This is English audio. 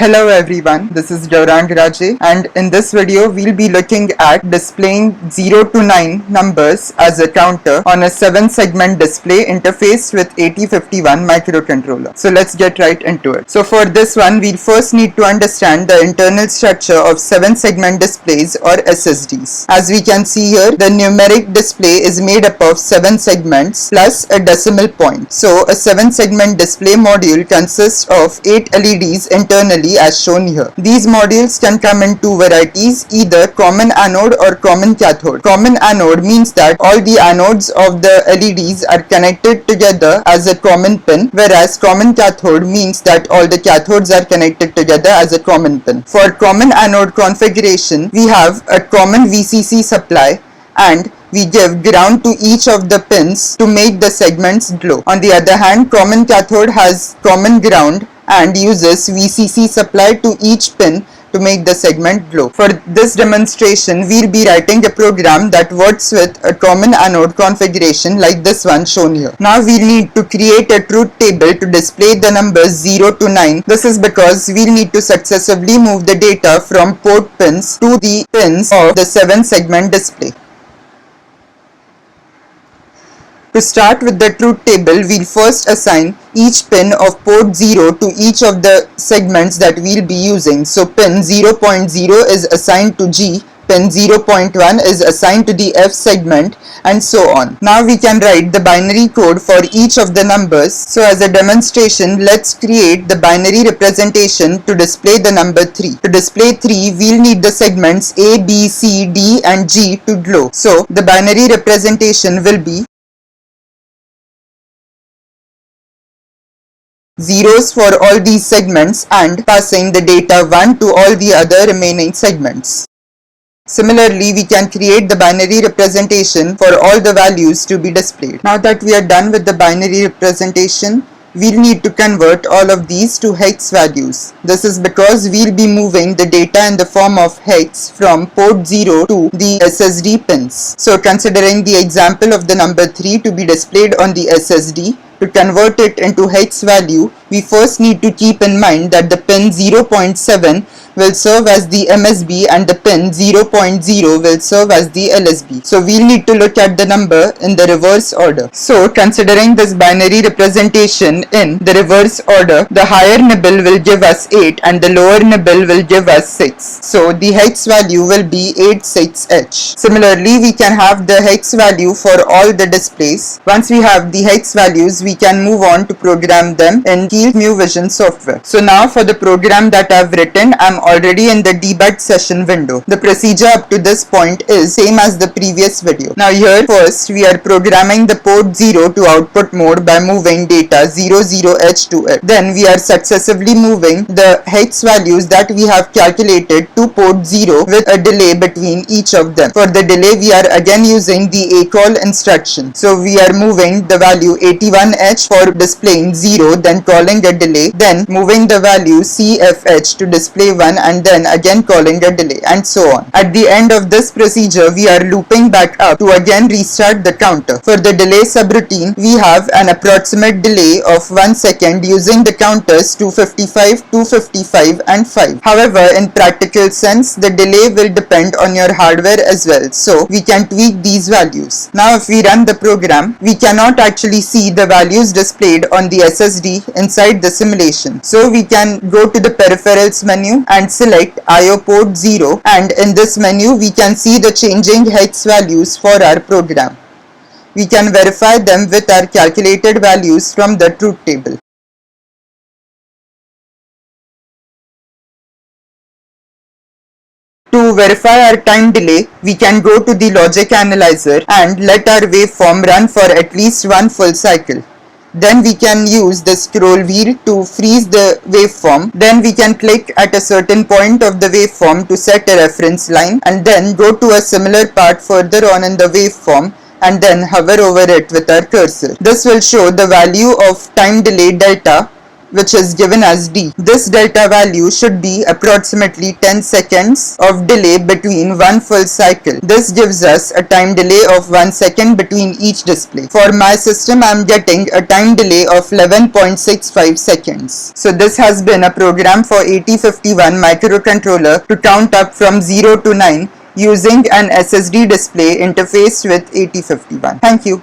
Hello everyone, this is Gaurang Raje, and in this video we'll be looking at displaying 0 to 9 numbers as a counter on a 7-segment display interfaced with 8051 microcontroller. So let's get right into it. So for this one, we'll first need to understand the internal structure of 7-segment displays or SSDs. As we can see here, the numeric display is made up of 7 segments plus a decimal point. So a 7-segment display module consists of 8 LEDs internally as shown here. These modules can come in two varieties, either common anode or common cathode. Common anode means that all the anodes of the LEDs are connected together as a common pin, whereas common cathode means that all the cathodes are connected together as a common pin. For common anode configuration, we have a common VCC supply and we give ground to each of the pins to make the segments glow. On the other hand, common cathode has common ground and uses VCC supply to each pin to make the segment glow. For this demonstration, we'll be writing a program that works with a common anode configuration like this one shown here. Now we'll need to create a truth table to display the numbers 0 to 9. This is because we'll need to successively move the data from port pins to the pins of the 7-segment display. To start with the truth table, we'll first assign each pin of port 0 to each of the segments that we'll be using. So pin 0.0 is assigned to G, pin 0.1 is assigned to the F segment, and so on. Now we can write the binary code for each of the numbers. So as a demonstration, let's create the binary representation to display the number 3. To display 3, we'll need the segments A, B, C, D and G to glow. So the binary representation will be zeros for all these segments and passing the data 1 to all the other remaining segments. Similarly, we can create the binary representation for all the values to be displayed. Now that we are done with the binary representation, we'll need to convert all of these to hex values. This is because we'll be moving the data in the form of hex from port 0 to the SSD pins. So considering the example of the number 3 to be displayed on the SSD, to convert it into hex value, we first need to keep in mind that the pin 0.7 will serve as the MSB and the pin 0.0 will serve as the LSB. So we'll need to look at the number in the reverse order. So considering this binary representation in the reverse order, the higher nibble will give us 8 and the lower nibble will give us 6. So the hex value will be 86H. Similarly, we can have the hex value for all the displays. Once we have the hex values, we can move on to program them in Keil MuVision software. So now for the program that I've written, I'm already in the debug session window. The procedure up to this point is same as the previous video. Now here first we are programming the port 0 to output mode by moving data 00H to it. Then we are successively moving the hex values that we have calculated to port 0 with a delay between each of them. For the delay, we are again using the ACALL instruction. So we are moving the value 81H for displaying 0, then calling a delay, then moving the value CFH to display 1 and then again calling a delay, and so on. At the end of this procedure, we are looping back up to again restart the counter. For the delay subroutine, we have an approximate delay of 1 second using the counters 255, 255 and 5. However, in practical sense, the delay will depend on your hardware as well, so we can tweak these values. Now if we run the program, we cannot actually see the values displayed on the SSD inside the simulation. So we can go to the peripherals menu and select IO port 0, and in this menu we can see the changing hex values for our program. We can verify them with our calculated values from the truth table. To verify our time delay, we can go to the logic analyzer and let our waveform run for at least one full cycle. Then we can use the scroll wheel to freeze the waveform. Then we can click at a certain point of the waveform to set a reference line and then go to a similar part further on in the waveform and then hover over it with our cursor. This will show the value of time delay delta which is given as D. This delta value should be approximately 10 seconds of delay between one full cycle. This gives us a time delay of 1 second between each display. For my system, I am getting a time delay of 11.65 seconds. So this has been a program for 8051 microcontroller to count up from 0 to 9 using an SSD display interfaced with 8051. Thank you.